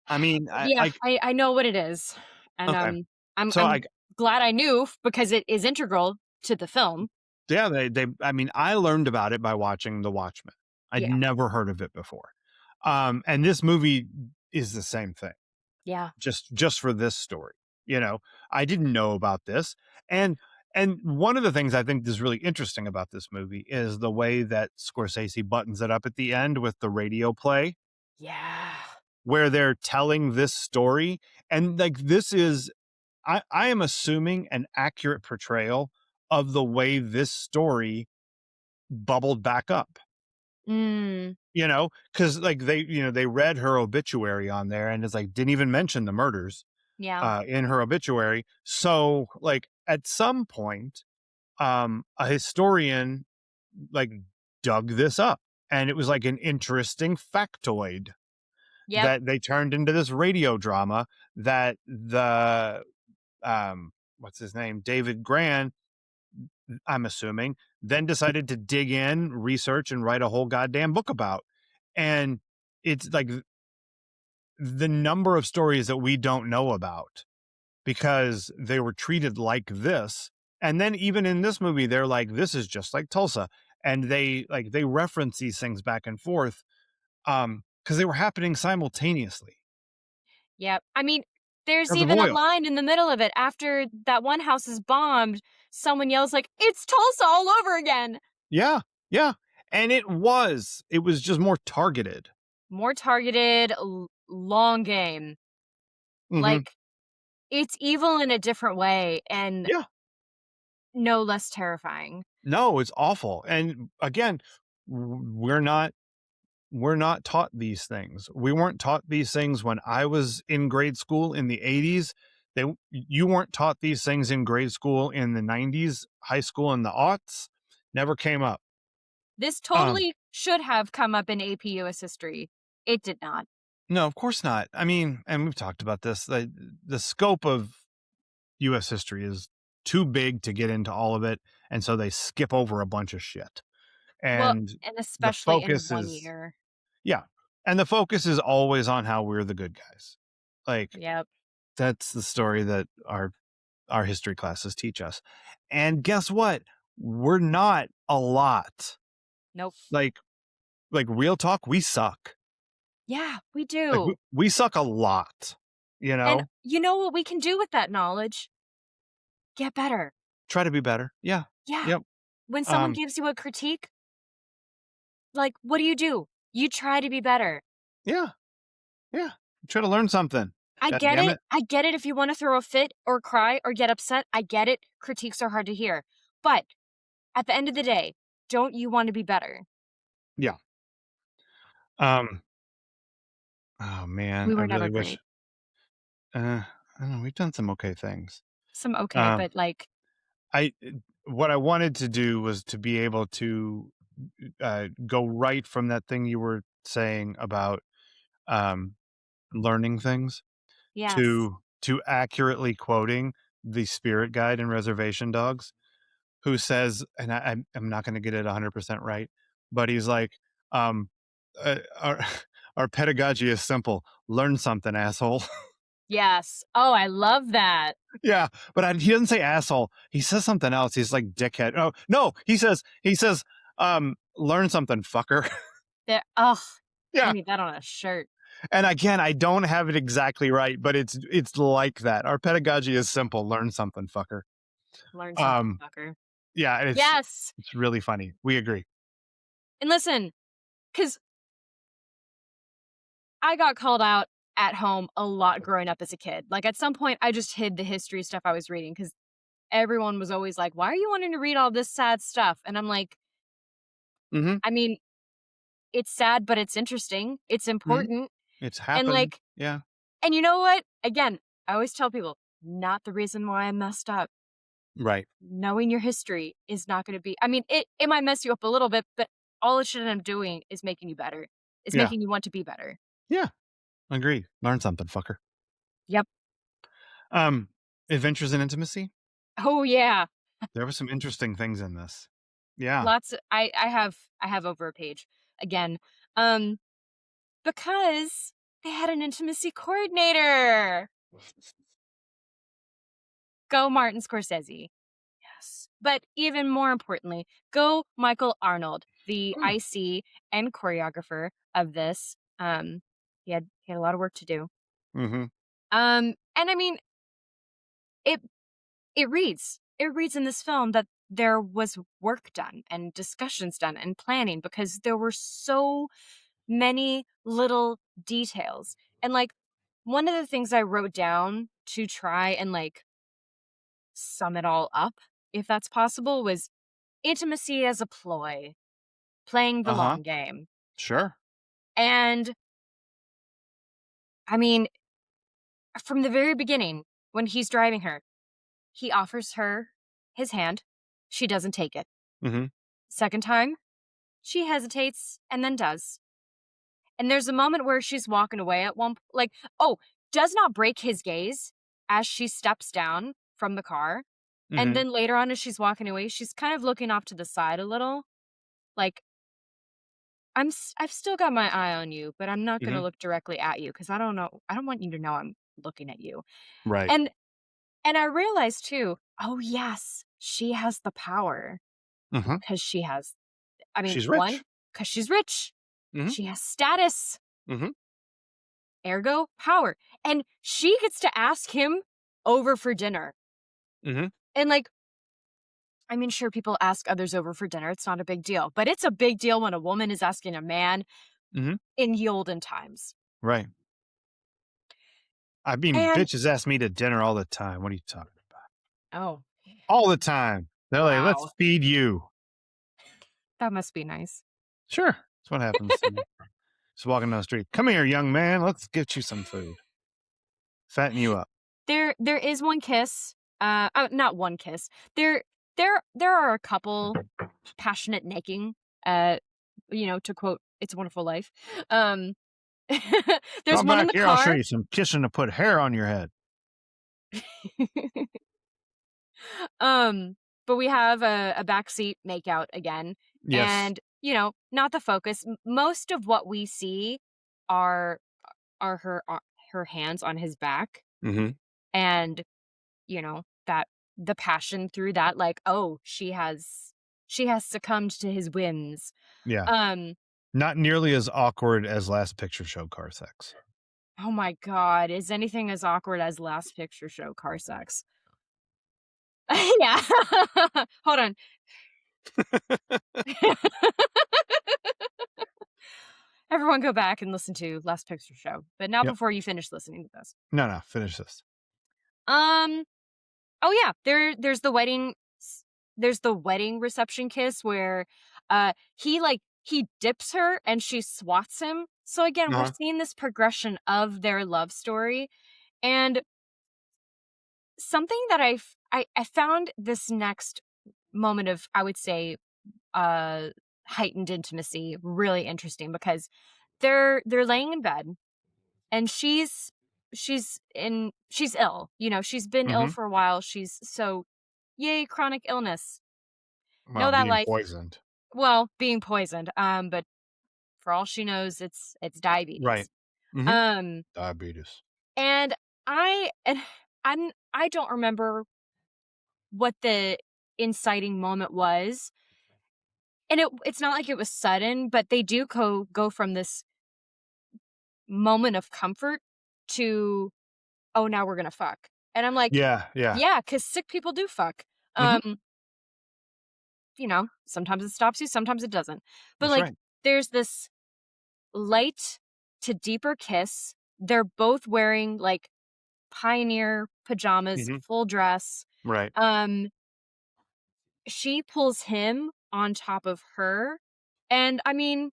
I mean, Yeah, I know what it is, and okay. So I'm glad I knew because it is integral to the film. yeah, I mean, I learned about it by watching The Watchmen. I'd Yeah, never heard of it before. And this movie is the same thing, yeah, just for this story. You know, I didn't know about this. And one of the things I think is really interesting about this movie is the way that Scorsese buttons it up at the end with the radio play yeah. where they're telling this story. And like this is I am assuming an accurate portrayal of the way this story bubbled back up, Mm, you know, because like they read her obituary on there and it's like didn't even mention the murders yeah. in her obituary. So like at some point, a historian like dug this up and it was like an interesting factoid Yep, that they turned into this radio drama that the what's his name? David Gran, I'm assuming, then decided to dig in, research, and write a whole goddamn book about. And it's like the number of stories that we don't know about because they were treated like this. And then even in this movie, they're like, this is just like Tulsa. And they reference these things back and forth because they were happening simultaneously yep. I mean, there's because of even a oil. line in the middle of it after that one house is bombed, someone yells like, "It's Tulsa all over again." Yeah. Yeah. And it was just more targeted. More targeted, long game. hmm Like, it's evil in a different way and Yeah. no less terrifying. No, it's awful. And again, we're not taught these things. We weren't taught these things when I was in grade school in the 80s. You weren't taught these things in grade school in the 90s, high school in the aughts. Never came up. This Um, totally should have come up in AP US history. It did not. no, of course not. I mean, and we've talked about this, the scope of U.S. history is too big to get into all of it, and so they skip over a bunch of shit. Well, And and the especially in focus one is year. yeah, and the focus is always on how we're the good guys. Like Yep. that's the story that our history classes teach us. And guess what? We're not a lot. Nope. Like real talk, we suck. Yeah, we Like do. we suck a lot. You And know, you know what we can do with that knowledge? Get better. try to be better. Yeah. Yeah. Yep. When someone Um. gives you a critique, like, what do? You try to be better. Yeah. Yeah. Try to learn something. I God get damn it. it. I get it if you want to throw a fit or cry or get upset. I get it. Critiques are hard to hear. But at the end of the day, don't you want to be better? Yeah. Um. Oh man, We I were never really wish. great. I don't know. We've done some okay things. Some okay, Um. but like, I what I wanted to do was to be able to go right from that thing you were saying about um, learning things yes. to accurately quoting the spirit guide in Reservation Dogs, who says, and I'm not going to get it 100% right, but he's like, um, our our pedagogy is simple: learn something, asshole. Yes. Oh, I love that. Yeah, but he doesn't say asshole. He says something else. He's like dickhead. Oh no, he says, learn something, fucker. That, oh, I Yeah. need that on a shirt. And again, I don't have it exactly right, but it's like that. Our pedagogy is simple. Learn something, fucker. Learn something, Um, fucker. yeah, and Yes. it's really funny. We agree. And listen, because I got called out at home a lot growing up as a kid. Like at some point, I just hid the history stuff I was reading because everyone was always like, why are you wanting to read all this sad stuff? And I'm like, Mm-hmm. I mean, it's sad, but it's interesting. It's Mm-hmm. important. It's And happened. like, Yeah. and you know what? Again, I always tell people, not the reason why I messed up. Right. Knowing your history is not going to be, I mean, it might mess you up a little bit, but all it should end up doing is making you better. Is Yeah. making you want to be better. Yeah. Agree. Learn something, fucker. Yep. Um, Adventures in Intimacy. Oh yeah. There were some interesting things in this. Yeah. I have over a page again. Um because they had an intimacy coordinator. Go Martin Scorsese. Yes. But even more importantly, go Michael Arnold, the IC and choreographer of this. He had a lot of work to do. Mm-hmm. And I mean, it it reads in this film that there was work done and discussions done and planning because there were so many little details. And like one of the things I wrote down to try and like sum it all up, if that's possible, was intimacy as a ploy, playing the Uh-huh. long game. Sure. And I mean, from the very beginning, when he's driving her, he offers her his hand. She doesn't take it. Mm-hmm. Second time, she hesitates and then does. And there's a moment where she's walking away at one like, oh, does not break his gaze as she steps down from the car. And Mm-hmm. then later on as she's walking away, she's kind of looking off to the side a little. Like, I've still got my eye on you, but I'm not going to Mm-hmm. look directly at you because I don't know. I don't want you to know I'm looking at you. Right. And and I realized too, oh yes, she has the power Mm-hmm. because she has, I mean, She's one, rich. because she's rich. Mm-hmm. She has status, Mm-hmm. ergo power. And she gets to ask him over for dinner. Mm-hmm. And like, I mean, sure, people ask others over for dinner. It's not a big deal. But it's a big deal when a woman is asking a man Mm-hmm. in ye olden times. Right. I mean, And bitches ask me to dinner all the time. What are you talking about? oh, All the time. They're like, let's wow. feed you. That must be nice. Sure. That's what happens to me. Just walking down the street. Come here, young man. Let's get you some food. Fatten you up. There is one kiss. Not one kiss. There are a couple passionate necking. Uh, to quote "It's a Wonderful Life." Um, there's Come one in back the here. I'll show car. you some kissing to put hair on your head. Um, but we have a backseat makeout again, Yes. and, not the focus. Most of what we see are are her hands on his back, Mhm. and, that the passion through that, like, oh, she has succumbed to his whims. Yeah. Um, Not nearly as awkward as Last Picture Show car sex. oh my god, is anything as awkward as Last Picture Show car sex? Yeah. Hold on. Everyone go back and listen to Last Picture Show, but not Yep. before you finish listening to this. No, no, finish this. Um, oh yeah, there's the wedding reception kiss where he dips her and she swats him. So again, we're Uh-huh. seeing this progression of their love story, and something that I found this next moment of, I would say, uh heightened intimacy really interesting, because they're laying in bed, and she's ill. She's been ill Mhm. for a while. She's so, yay, chronic illness. Well, Know that being life. poisoned. Well, being poisoned. But for all she knows, it's Right. diabetes. Mhm. Um, Diabetes. and I don't remember what the inciting moment was. And it's not like it was sudden, but they do go from this moment of comfort to, "Oh, now we're gonna fuck." And I'm like, Yeah, yeah. "Yeah, because sick people do fuck." Mhm. Um, sometimes it stops you, sometimes it doesn't. But, That's like, right. there's this light to deeper kiss. They're both wearing, like, pioneer pajamas, Mhm. full dress. Right. Um, she pulls him on top of her, and, I mean,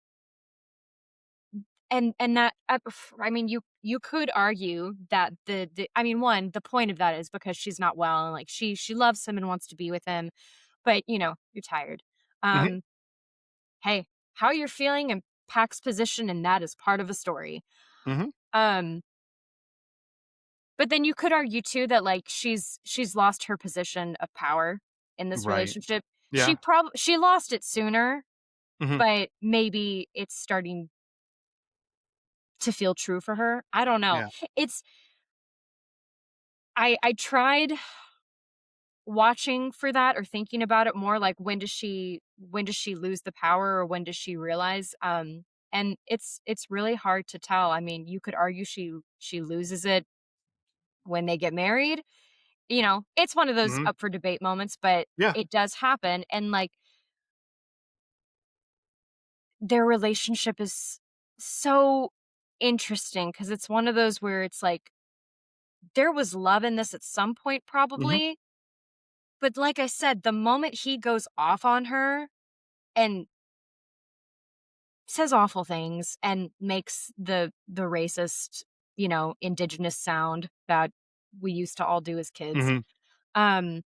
and that, I mean, you could argue that the I mean, one, the point of that is because she's not well, and, like, she loves him and wants to be with him, but, you're tired. Mhm. Um, hey, how you're feeling impacts position, and that is part of the story. Mhm. Um, but then you could argue too that, like, she's lost her position of power in this Right. relationship. Yeah. She lost it sooner, Mhm. but maybe it's starting to feel true for her. I don't know. Yeah. It's I tried watching for that or thinking about it more, like, when does she lose the power, or when does she realize? And it's really hard to tell. I mean, you could argue she loses it when they get married. It's one of those Mhm. up for debate moments, but Yeah. it does happen, and, like, their relationship is so interesting, because it's one of those where it's like there was love in this at some point, Mhm. probably, but like I said, the moment he goes off on her and says awful things and makes the racist, indigenous sound that we used to all do as kids, Mhm. um,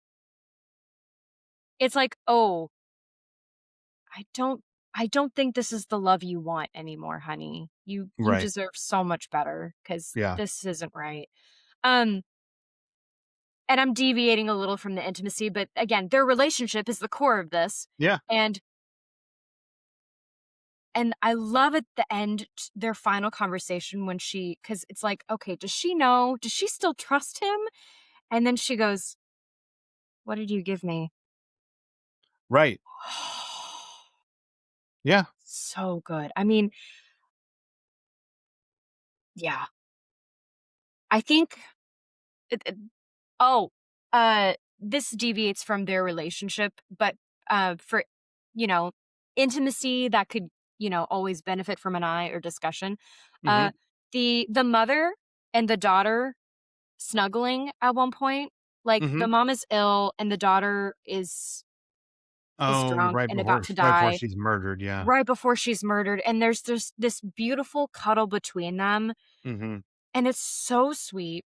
it's like, "Oh, I don't I don't think this is the love you want anymore, honey. You Right. deserve so much better, because Yeah. this isn't right." Um, and I'm deviating a little from the intimacy, but again, their relationship is the core of this, Yeah. and I love at the end their final conversation, when because it's like, okay, does she know? Does she still trust him? And then she goes, "What did you give me?" Right. Yeah. So good. I mean, yeah. I think it, oh, this deviates from their relationship, but for, you know, intimacy that could, always benefit from an eye or discussion. Mhm. Uh the mother and the daughter snuggling at one point, like, the Mhm. mom is ill and the daughter is Oh, drunk and about to right before die she's murdered, yeah. right before she's murdered, and there's this beautiful cuddle between them, Mhm. and it's so sweet.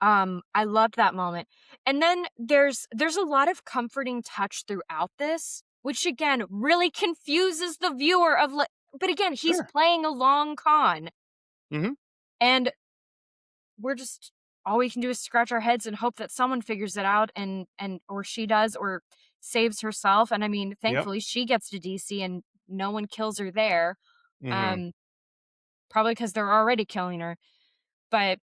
I loved that moment. And then there's a lot of comforting touch throughout this, which again really confuses the viewer of, like, but again, he's Sure. playing a long con, Mhm. and we're just all we can do is scratch our heads and hope that someone figures it out and or she does or saves herself. And I mean, Yep. thankfully she gets to DC and no one kills her there. Mhm. Um, Probably because they're already killing her. But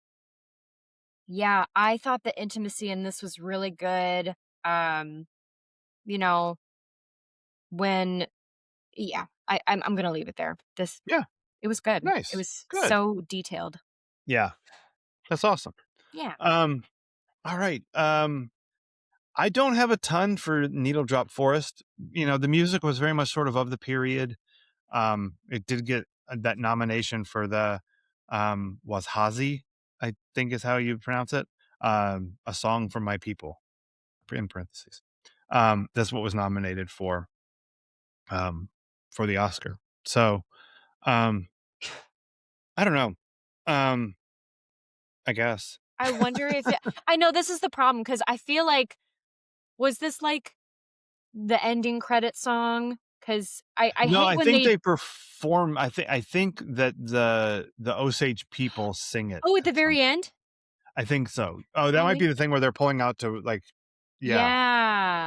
yeah, I thought the intimacy in this was really good. Um, you know, when yeah, I'm gonna leave it there. This Yeah. it was good. It Nice. was Good. so detailed. Yeah. That's awesome. Yeah. Um, all right. I don't have a ton for Needle Drop Forest. The music was very much sort of the period. It did get that nomination for the was Hazi, I think is how you pronounce it. A song from my people in parentheses. That's what was nominated um for the Oscar. So um I don't know. Um I guess. I wonder if it I know this is the problem because I feel like was this like the ending credit song? Because I No, hate I when think they they perform. I think that the Osage people sing it oh, at the at some. very end? I think so. Oh, that might Really? be the thing where they're pulling out to like, yeah,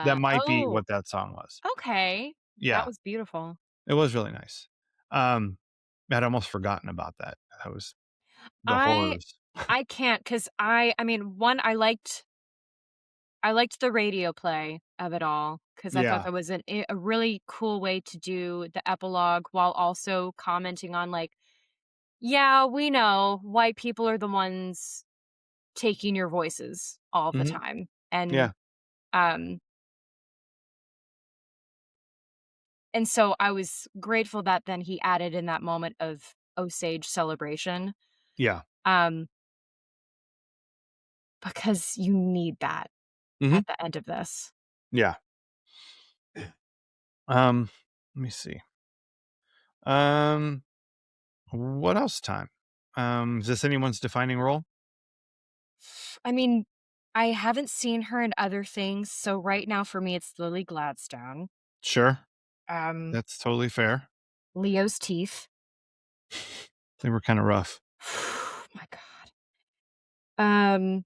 that Yeah. might be Oh, what that song was. okay. That Yeah, was beautiful. it was really nice. Um, I'd almost forgotten about that. That was the I horrors. I can't because I mean, one, I liked the radio play of it all because I thought Yeah. that was a really cool way to do the epilogue while also commenting on, like, "Yeah, we know white people are the ones taking your voices all the Hmm. time." And, Yeah. um, and so I was grateful that then he added in that moment of Osage celebration, Yeah. um, because you need that Hmm. at the end of this. Yeah. Let me see. Um, what else time? Is this anyone's defining role? I mean, I haven't seen her in other things, so right now for me it's Lily Gladstone. Sure. Um, That's totally fair. Leo's teeth. They were kind of rough. My god. Um,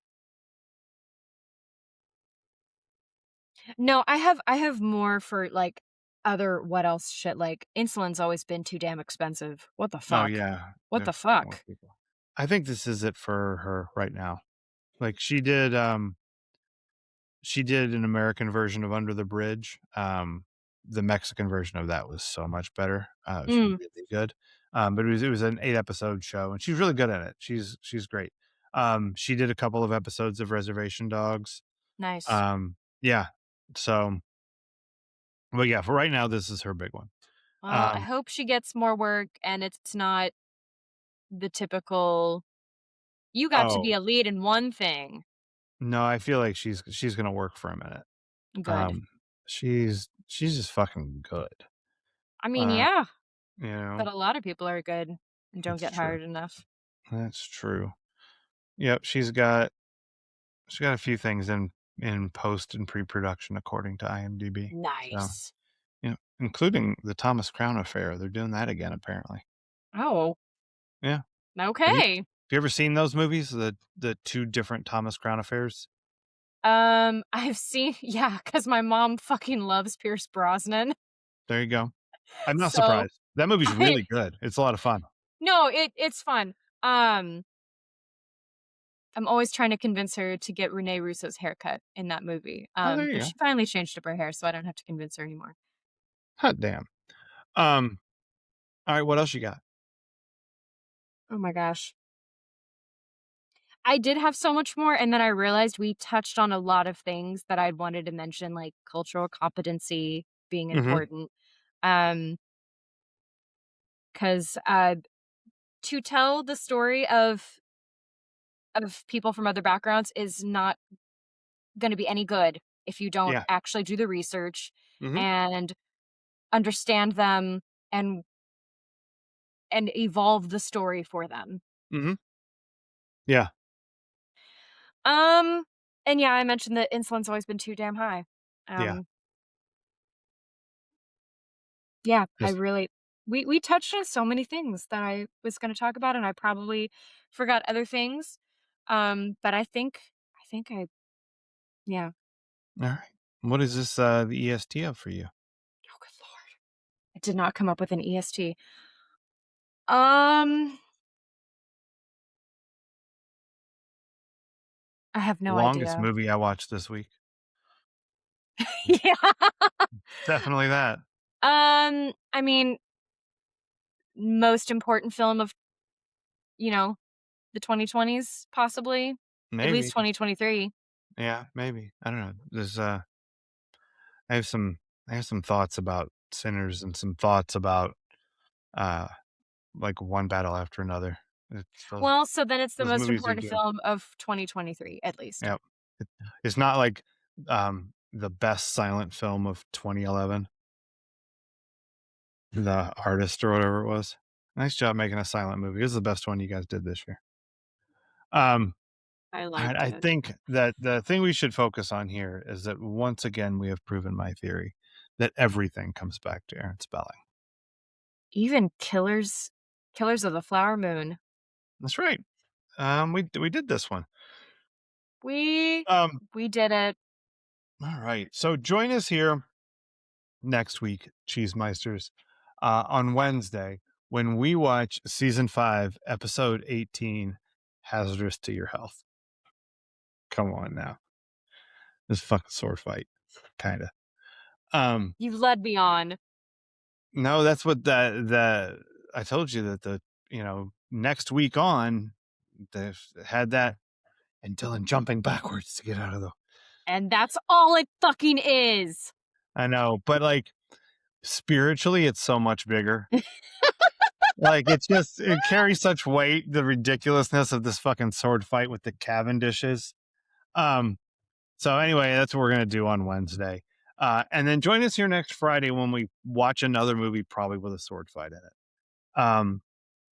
no, I have more for, like, other what else shit, like, insulin's always been too damn expensive. What the Oh fuck? yeah, What they're the fucking with fuck? people. I think this is it for her right now. Like she did an American version of Under the Bridge. The Mexican version of that was so much better. It was Mm, really good. But it was an 8 episode show and she's really good at it. She's great. She did a couple of episodes of Reservation Dogs. nice. Yeah. So but yeah, for right now this is her big one. Well, I Um hope she gets more work and it's not the typical, "You got to be oh a lead in one thing." no, I feel like she's gonna work for a minute. Good. Um, she's just fucking good. I mean, Uh, yeah, you know, but a lot of people are good and don't that's get true. hired enough. That's true. Yep, she's got a few things in post and pre-production according to IMDb. So, Nice. including the Thomas Crown Affair. They're doing that again apparently. Oh, Yeah. Have you okay. have you ever seen those movies? The two different Thomas Crown Affairs? I've seen yeah, cause my mom fucking loves Pierce Brosnan. There you go. I'm not So, surprised. That movie's I really good. It's a lot of fun. no, it's fun. Um, I'm always trying to convince her to get Rene Russo's haircut in that movie. Oh, there you But go. she finally changed up her hair, so I don't have to convince her anymore. Hot damn. Um, all right, what else you got? Oh my gosh. I did have so much more, and then I realized we touched on a lot of things that I'd wanted to mention, like cultural competency being Mhm. important. Um, 'Cause, to tell the story of people from other backgrounds is not gonna be any good if you don't Yeah. actually do the research Mhm. and understand them and evolve the story for them. Mhm. Yeah. Um, and yeah, I mentioned that insulin's always been too damn high. Yeah. Um, yeah, I Just really we touched on so many things that I was gonna talk about, and I probably forgot other things. But I think yeah. All right. What is this, the EST of for you? Oh, good lord. I did not come up with an EST. Um, I have no Longest idea. movie I watched this week. Yeah. Definitely that. I mean, most important film of, the 2020s, possibly. At least Maybe. 2023. Yeah, maybe. I don't know. I have some I have some thoughts about Sinners and some thoughts about, uh, like, One Battle After Another. It's Well, so then it's the those most movies are important good. film of 2023, at least. Yep. It it's not like, the best silent film of 2011, The Artist or whatever it was. Nice job making a silent movie. This is the best one you guys did this year. Um, I and liked I it. think that the thing we should focus on here is that once again, we have proven my theory that everything comes back to Aaron Spelling. Even Killers of the Flower Moon. That's right. We did this one. We Um, we did it. all right. So join us here next week, Cheese Meisters, on Wednesday when we watch season 5, episode 18, Hazardous to Your Health. Come on now. This fucking sword fight. Kinda. Um, You led me on. no, that's what the I told you that next week on, they've had that and Dylan jumping backwards to get out of the And that's all it fucking is. I know, but, like, spiritually, it's so much bigger. Like, it carries such weight, the ridiculousness of this fucking sword fight with the Cavendishes. Um, so anyway, that's what we're gonna do on Wednesday. And then join us here next Friday when we watch another movie, probably with a sword fight in it.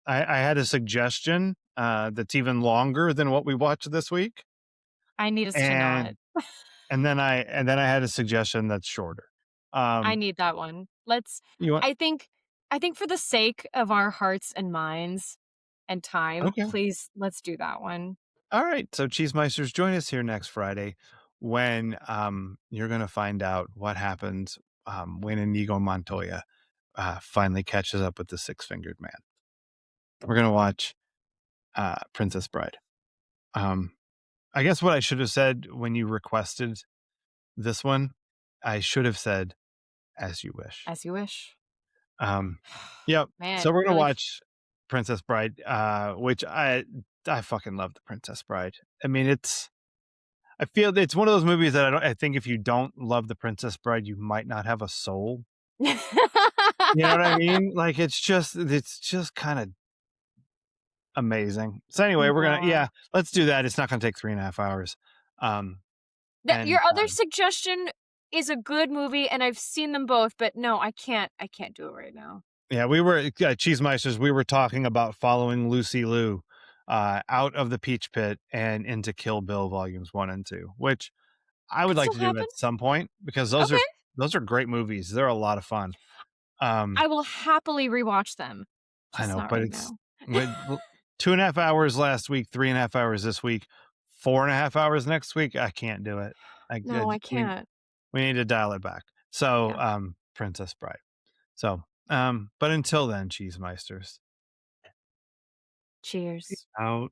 I had a suggestion, that's even longer than what we watched this week, I need us to not. and and then I had a suggestion that's shorter. I Um, need that one. Let's you want I think I think for the sake of our hearts and minds and time, okay. please let's do that one. All right. So, Cheesemeisters, join us here next Friday when you're going to find out what happens when Inigo Montoya finally catches up with the Six Fingered Man. We're going to watch Princess Bride. Um, I guess what I should have said when you requested this one, I should have said, as you wish. As you wish. Um, yep. Man, So, we're going to really watch Princess Bride, which I fucking love the Princess Bride. I mean, I feel that it's one of those movies that I think if you don't love The Princess Bride, you might not have a soul. You know what I mean? Like, it's just kinda amazing. So, anyway, Aw. let's do that. It's not gonna take 3.5 hours. Um, and, Your other suggestion is a good movie, and I've seen them both, but no, I can't do it right now. yeah, Cheesemeisters, we were talking about following Lucy Liu, out of the Peach Pit and into Kill Bill Volumes 1 and 2, which I would Could like still to do happen. at some point because Okay. those are great movies. They're a lot of fun. Um I will happily rewatch them, I just know, not but right it's now. with 2.5 hours last week, 3.5 hours this week, 4.5 hours next week. I can't do it. No, I We can't. need to dial it back. So, Yeah. Princess Bride. So, but until then, Cheesemeisters, Cheers. out.